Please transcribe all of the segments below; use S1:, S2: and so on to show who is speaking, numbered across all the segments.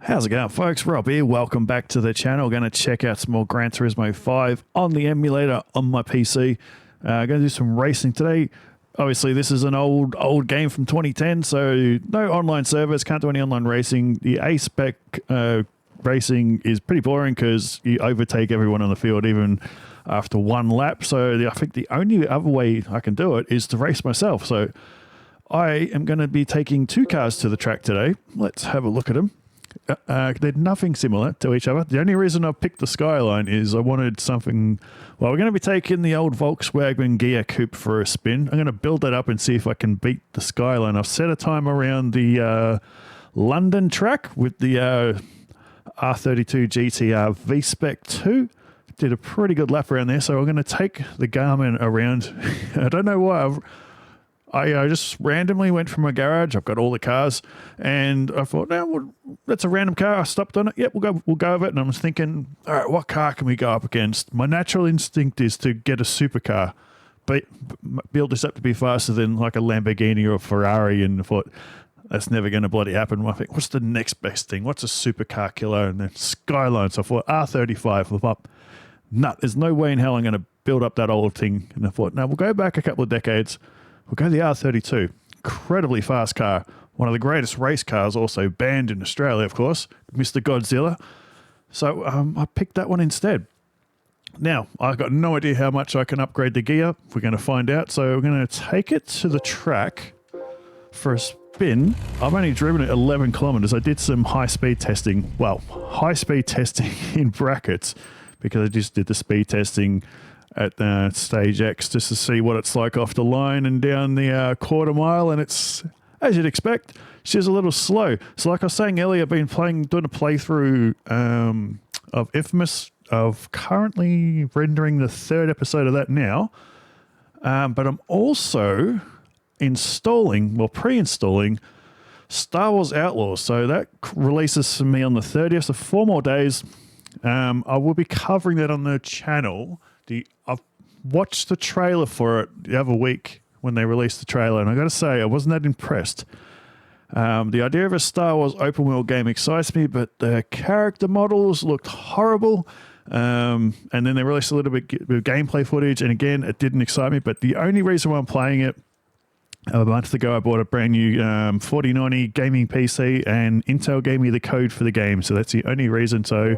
S1: How's it going, folks? Rob here. Welcome back to the channel. Going to check out some more Gran Turismo 5 on the emulator on my PC. Going to do some racing today. Obviously, this is an old game from 2010, so no online servers, can't do any online racing. The A-spec racing is pretty boring because you overtake everyone on the field even after one lap. So I think the only other way I can do it is to race myself. So I am going to be taking two cars to the track today. Let's have a look at them. They're nothing similar to each other. The only reason I picked the Skyline is I wanted something. Well, we're going to be taking the old Volkswagen Ghia coupe for a spin. I'm going to build that up and see if I can beat the Skyline. I've set a time around the London track with the R32 GTR V-Spec 2. Did a pretty good lap around there, so we're going to take the Karmann around. I don't know why. I just randomly went from my garage. I've got all the cars, and I thought, well, that's a random car. I stopped on it. Yep, we'll go over it. And I was thinking, all right, what car can we go up against? My natural instinct is to get a supercar, but build this up to be faster than like a Lamborghini or a Ferrari. And I thought, that's never going to bloody happen. I think, what's the next best thing? What's a supercar killer? And then Skyline. So I thought, R35 was up. No, there's no way in hell I'm going to build up that old thing. And I thought, no, we'll go back a couple of decades. We'll go the R32, incredibly fast car, one of the greatest race cars, also banned in Australia, of course, Mr. Godzilla. So I picked that one instead. Now, I've got no idea how much I can upgrade the gear. We're going to find out. So we're going to take it to the track for a spin. I've only driven it 11 kilometers. I did some high-speed testing. Well, high-speed testing in brackets, because I just did the speed testing at stage X just to see what it's like off the line and down the quarter mile, and it's, as you'd expect, she's a little slow. So like I was saying earlier, I've been doing a playthrough of Infamous, of currently rendering the third episode of that now, but I'm also pre-installing Star Wars Outlaws. So that releases for me on the 30th, so 4 more days. I will be covering that on the channel. I've watched the trailer for it the other week when they released the trailer, and I got to say, I wasn't that impressed. The idea of a Star Wars open world game excites me, but the character models looked horrible. And then they released a little bit of gameplay footage, and again, it didn't excite me. But the only reason why I'm playing it, a month ago, I bought a brand new 4090 gaming PC, and Intel gave me the code for the game, so that's the only reason. So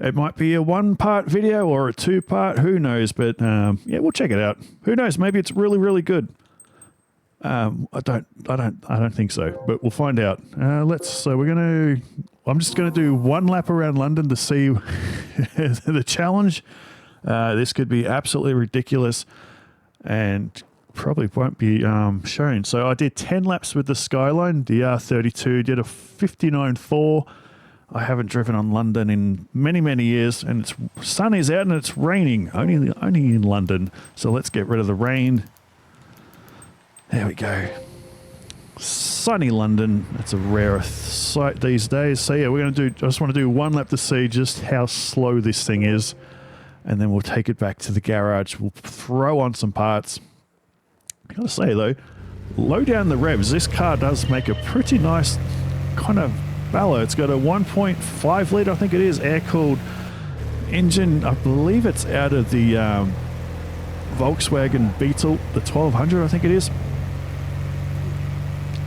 S1: it might be a 1-part video or a 2-part, who knows? But yeah, we'll check it out. Who knows? Maybe it's really, really good. I don't think so, but we'll find out. I'm just gonna do 1 lap around London to see the challenge. This could be absolutely ridiculous, and probably won't be shown. So I did 10 laps with the Skyline, the R32, did a 59.4. I haven't driven on London in many, many years, and it's sun is out and it's raining, only in London. So let's get rid of the rain. There we go. Sunny London. That's a rare sight these days. So yeah, I just want to do 1 lap to see just how slow this thing is, and then we'll take it back to the garage. We'll throw on some parts. I gotta say though, low down the revs, this car does make a pretty nice kind of bellow. It's got a 1.5 litre, I think it is, air-cooled engine. I believe it's out of the Volkswagen Beetle, the 1200, I think it is.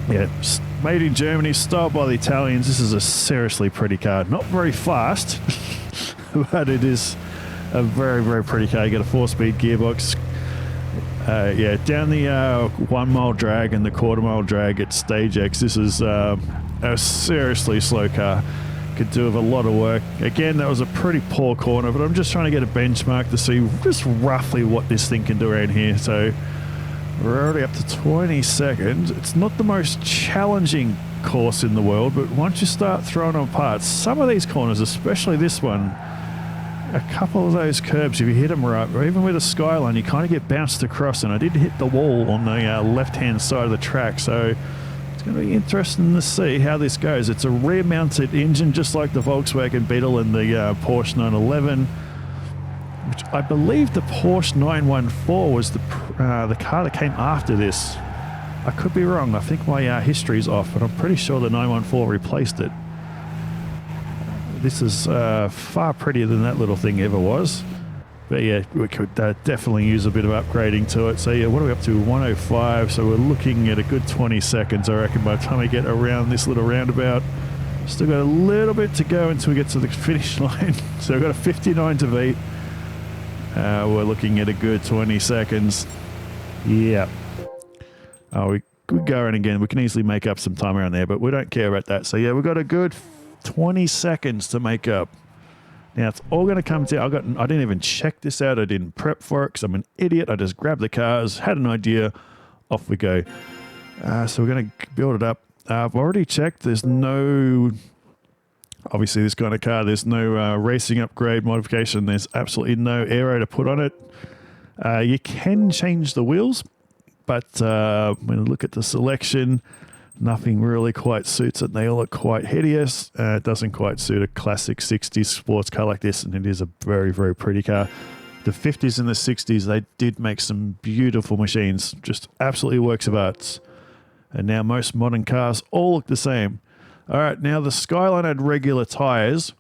S1: Yeah, made in Germany, styled by the Italians. This is a seriously pretty car. Not very fast, but it is a very, very pretty car. You get a 4-speed gearbox. Yeah, down the 1 mile drag and the quarter mile drag at stage X. This is a seriously slow car. Could do with a lot of work. Again, that was a pretty poor corner, but I'm just trying to get a benchmark to see just roughly what this thing can do around here. So we're already up to 22nd. It's not the most challenging course in the world, but once you start throwing on parts, some of these corners, especially this one, a couple of those curbs, if you hit them right, or even with a Skyline, you kind of get bounced across, and I did hit the wall on the left-hand side of the track, so it's going to be interesting to see how this goes. It's a rear-mounted engine, just like the Volkswagen Beetle and the Porsche 911, which I believe the Porsche 914 was the car that came after this. I could be wrong. I think my history's off, but I'm pretty sure the 914 replaced it. This is far prettier than that little thing ever was. But yeah, we could definitely use a bit of upgrading to it. So yeah, what are we up to? 105. So we're looking at a good 20 seconds, I reckon, by the time we get around this little roundabout. Still got a little bit to go until we get to the finish line. So we've got a 59 to beat. We're looking at a good 20 seconds. Yeah. Oh, we could go around again. We can easily make up some time around there, but we don't care about that. So yeah, we've got a good 20 seconds to make up. Now it's all going to come down. I didn't even check this out. I didn't prep for it because I'm an idiot. I just grabbed the cars, had an idea, off we go. So we're going to build it up. I've already checked. There's no, obviously this kind of car, there's no racing upgrade modification. There's absolutely no aero to put on it. You can change the wheels, but when I look at the selection, nothing really quite suits it. They all look quite hideous. It doesn't quite suit a classic 60s sports car like this, and it is a very, very pretty car. The 50s and the 60s, they did make some beautiful machines, just absolutely works of art. And now most modern cars all look the same. All right, now the Skyline had regular tires.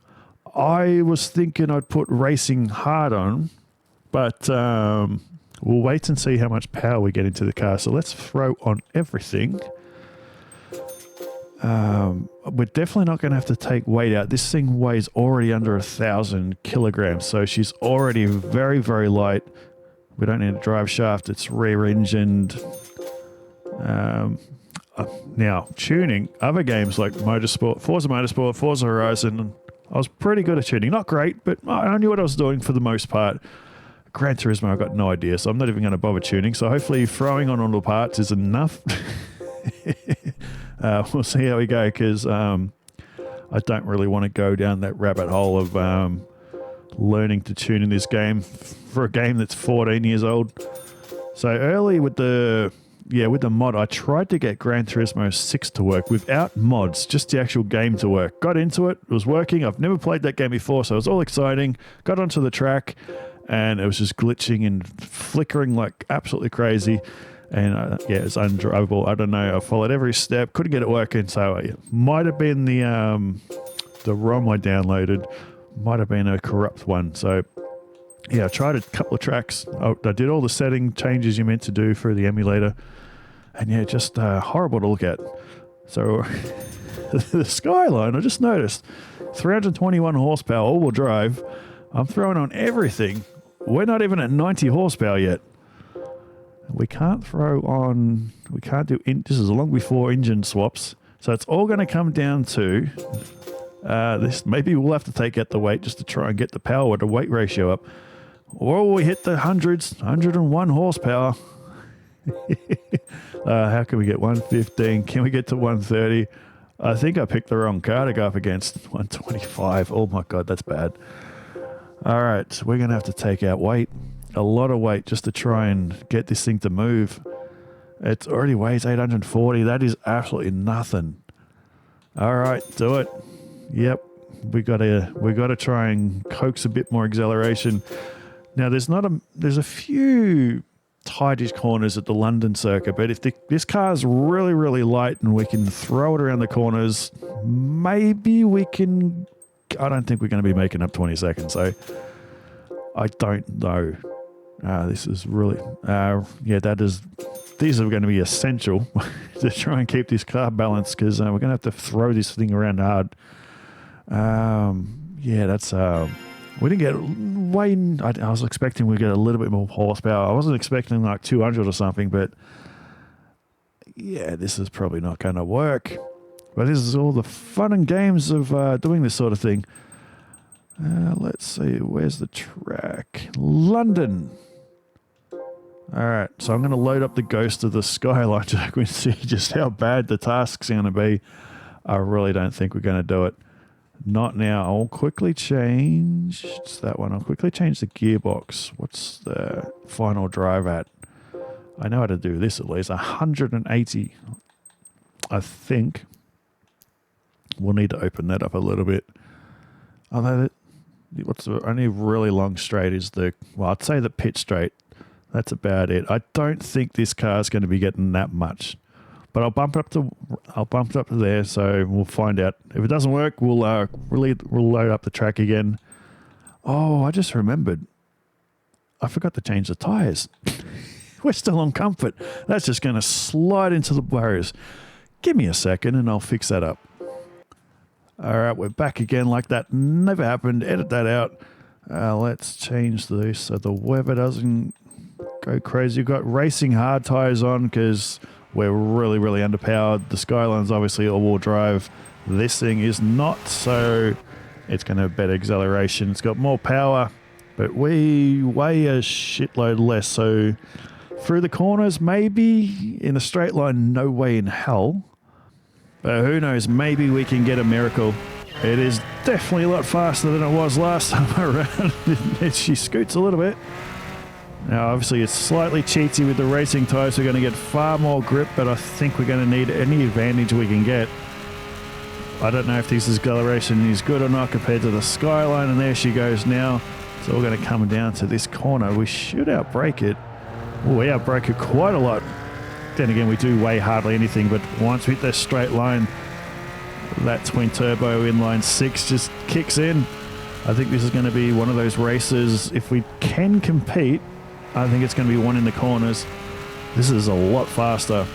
S1: I was thinking I'd put racing hard on, but we'll wait and see how much power we get into the car. So let's throw on everything. We're definitely not going to have to take weight out. This thing weighs already under 1,000 kilograms, so she's already very, very light. We don't need a drive shaft. It's rear-engined. Now, tuning, other games like Motorsport, Forza Horizon, I was pretty good at tuning. Not great, but I knew what I was doing for the most part. Gran Turismo, I've got no idea, so I'm not even going to bother tuning. So hopefully throwing on all the parts is enough. We'll see how we go, because I don't really want to go down that rabbit hole of learning to tune in this game for a game that's 14 years old. So early with the mod, I tried to get Gran Turismo 6 to work without mods, just the actual game to work. Got into it, it was working. I've never played that game before, so it was all exciting. Got onto the track, and it was just glitching and flickering like absolutely crazy. And yeah, it's undrivable. I don't know. I followed every step, couldn't get it working. So it might have been the ROM I downloaded, might have been a corrupt one. So yeah, I tried a couple of tracks. I did all the setting changes you meant to do through the emulator, and yeah, just horrible to look at. So the Skyline, I just noticed, 321 horsepower, all-wheel drive. I'm throwing on everything. We're not even at 90 horsepower yet. We can't throw on, we can't do, this is long before engine swaps. So it's all going to come down to this. Maybe we'll have to take out the weight just to try and get the power to weight ratio up. Or we hit the hundreds, 101 horsepower. How can we get 115? Can we get to 130? I think I picked the wrong car to go up against. 125. Oh my God, that's bad. All right, so we're going to have to take out weight. A lot of weight just to try and get this thing to move. It already weighs 840. That is absolutely nothing. All right, do it. Yep, we gotta try and coax a bit more acceleration. Now there's a few tightish corners at the London circuit, but if this car is really, really light and we can throw it around the corners, maybe we can. I don't think we're going to be making up 20 seconds, so I don't know. This is really, these are going to be essential to try and keep this car balanced, because we're going to have to throw this thing around hard. That's, we didn't get way, I was expecting we'd get a little bit more horsepower. I wasn't expecting like 200 or something, but yeah, this is probably not going to work. But this is all the fun and games of doing this sort of thing. Let's see, where's the track? London. All right, so I'm going to load up the Ghost of the Skyline so I can see just how bad the task's going to be. I really don't think we're going to do it. Not now. I'll quickly change. It's that one. I'll quickly change the gearbox. What's the final drive at? I know how to do this at least. 180. I think we'll need to open that up a little bit. Although, what's the only really long straight is I'd say the pit straight. That's about it. I don't think this car is going to be getting that much. But I'll bump it up to there, so we'll find out. If it doesn't work, we'll load up the track again. Oh, I just remembered. I forgot to change the tires. We're still on comfort. That's just going to slide into the barriers. Give me a second and I'll fix that up. All right, we're back again like that never happened. Edit that out. Let's change this so the weather doesn't go crazy. You've got racing hard tires on because we're really, really underpowered. The Skyline's obviously all-wheel drive. This thing is not, so it's going to have better acceleration. It's got more power, but we weigh a shitload less. So through the corners, maybe in a straight line, no way in hell. But who knows, maybe we can get a miracle. It is definitely a lot faster than it was last time around. She scoots a little bit. Now, obviously, it's slightly cheaty with the racing tyres. We're going to get far more grip, but I think we're going to need any advantage we can get. I don't know if this acceleration is good or not compared to the Skyline, and there she goes now. So we're going to come down to this corner. We should outbrake it. Oh, we outbrake it quite a lot. Then again, we do weigh hardly anything, but once we hit this straight line, that twin turbo inline 6 just kicks in. I think this is going to be one of those races. If we can compete, I think it's going to be one in the corners. This is a lot faster.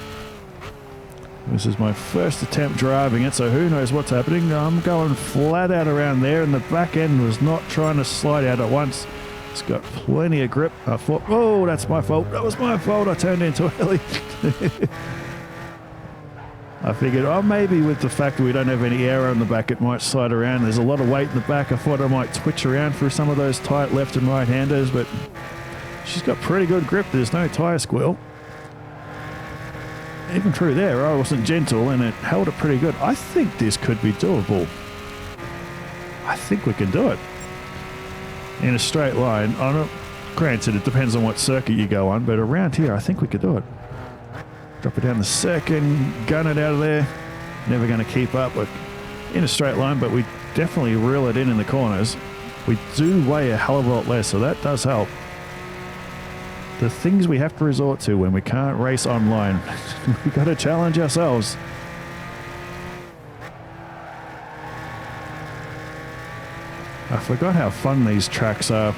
S1: This is my first attempt driving it, so who knows what's happening. I'm going flat out around there, and the back end was not trying to slide out at once. It's got plenty of grip. I thought, oh, that's my fault. That was my fault. I turned into early. I figured, oh, maybe with the fact that we don't have any air on the back, it might slide around. There's a lot of weight in the back. I thought I might twitch around through some of those tight left and right handers, but she's got pretty good grip. There's no tire squeal. Even through there, I wasn't gentle and it held it pretty good. I think this could be doable. I think we can do it. In a straight line. Granted, it depends on what circuit you go on, but around here, I think we could do it. Drop it down the second, gun it out of there. Never going to keep up in a straight line, but we definitely reel it in the corners. We do weigh a hell of a lot less, so that does help. The things we have to resort to when we can't race online. We've got to challenge ourselves. I forgot how fun these tracks are.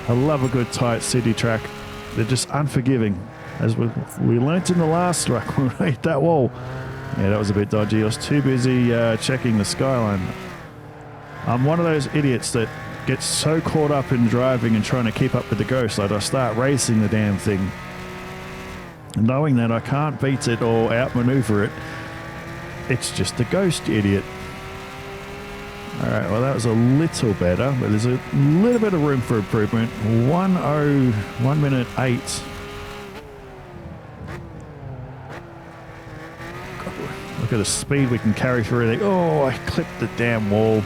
S1: I love a good tight city track. They're just unforgiving. As we learnt in the last track when we hit that wall. Yeah, that was a bit dodgy. I was too busy checking the Skyline. I'm one of those idiots that gets so caught up in driving and trying to keep up with the Ghost that I start racing the damn thing. Knowing that I can't beat it or outmaneuver it. It's just the Ghost, idiot. Alright, well that was a little better, but there's a little bit of room for improvement. 1 minute 8. Look at the speed we can carry through there. Oh, I clipped the damn wall.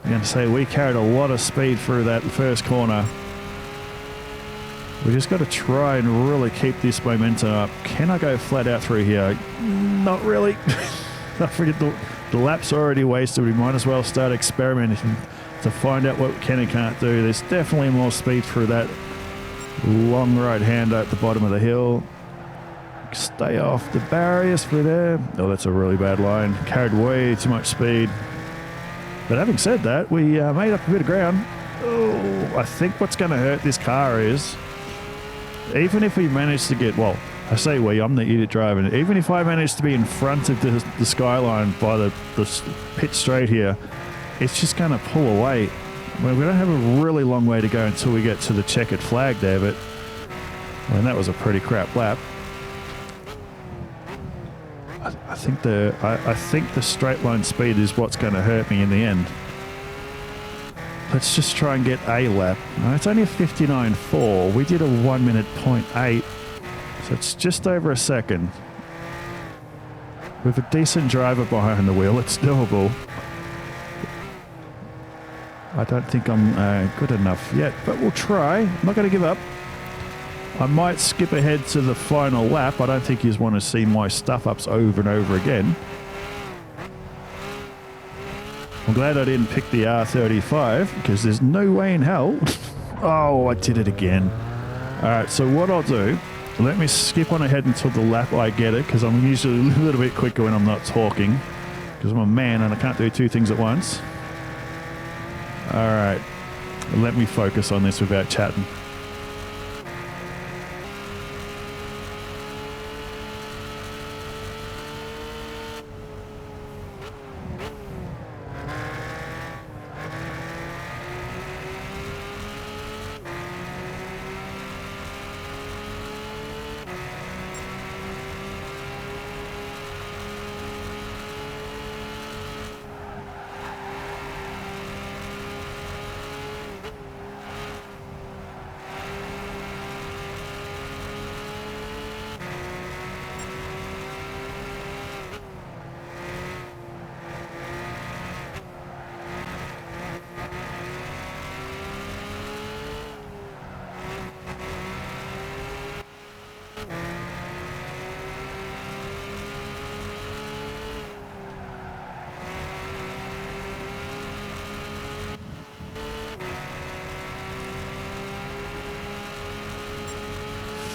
S1: I'm going to say we carried a lot of speed through that first corner. We just got to try and really keep this momentum up. Can I go flat out through here? Not really. I forget the lap's already wasted. We might as well start experimenting to find out what we can and can't do. There's definitely more speed through that long right hander at the bottom of the hill. Stay off the barriers through there. Oh, that's a really bad line. Carried way too much speed. But having said that, we made up a bit of ground. Oh, I think what's going to hurt this car is, even if we manage to get, well, I say we, I'm the idiot driving it. Even if I manage to be in front of the Skyline by the pit straight here, it's just going to pull away. Well, we don't have a really long way to go until we get to the checkered flag there, but that was a pretty crap lap. I think the straight line speed is what's going to hurt me in the end. Let's just try and get a lap. No, it's only a 59.4. We did a 1 minute 0.8, so it's just over a second. With a decent driver behind the wheel, it's doable. I don't think I'm good enough yet, but we'll try. I'm not going to give up. I might skip ahead to the final lap. I don't think you want to see my stuff-ups over and over again. I'm glad I didn't pick the R35, because there's no way in hell. Oh, I did it again. All right, so what I'll do Let me skip on ahead until the lap I get it, because I'm usually a little bit quicker when I'm not talking, because I'm a man and I can't do two things at once. All right, let me focus on this without chatting.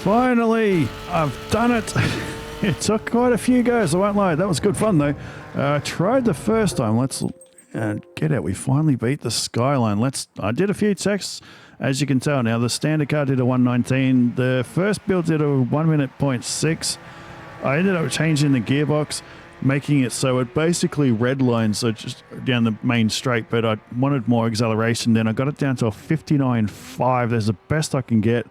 S1: Finally, I've done it. It took quite a few goes, I won't lie. That was good fun though. I tried the first time. Let's get out. We finally beat the Skyline. I did a few checks, as you can tell now. The standard car did a 119. The first build did a 1 minute 0.6. I ended up changing the gearbox, making it so it basically redlines, so just down the main straight, but I wanted more acceleration. Then I got it down to a 59.5. That's the best I can get.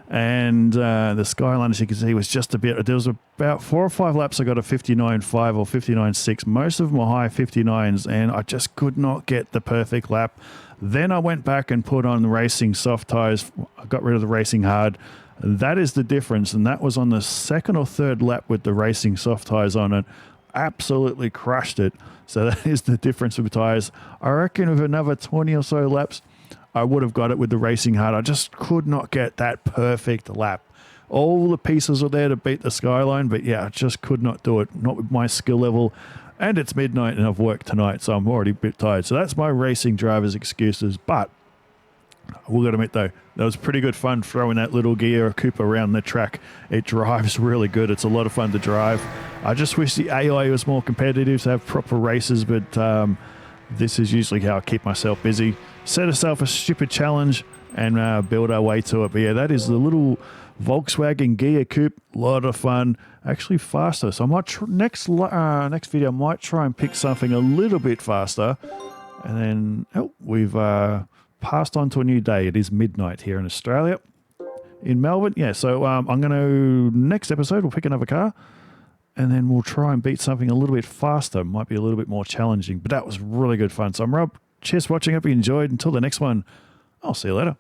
S1: And the Skyline, as you can see, was just a bit. There was about 4 or 5 laps I got a 59.5 or 59.6. Most of them were high 59s, and I just could not get the perfect lap. Then I went back and put on the racing soft tires. I got rid of the racing hard. That is the difference, and that was on the second or third lap with the racing soft tires on it. Absolutely crushed it. So that is the difference with the tires. I reckon with another 20 or so laps, I would have got it with the racing hard. I just could not get that perfect lap. All the pieces were there to beat the Skyline, but yeah, I just could not do it. Not with my skill level. And it's midnight and I've worked tonight, so I'm already a bit tired. So that's my racing driver's excuses. But we've got to admit, though, that was pretty good fun throwing that little Ghia coupe around the track. It drives really good. It's a lot of fun to drive. I just wish the AI was more competitive to have proper races, but this is usually how I keep myself busy. Set yourself a stupid challenge and build our way to it. But yeah, that is the little Volkswagen Ghia coupe. A lot of fun. Actually faster. So I might next video I might try and pick something a little bit faster. And then we've passed on to a new day. It is midnight here in Australia, in Melbourne. Yeah, so I'm going to, next episode, we'll pick another car. And then we'll try and beat something a little bit faster. Might be a little bit more challenging. But that was really good fun. So I'm Rob. Cheers for watching. Hope you enjoyed. Until the next one, I'll see you later.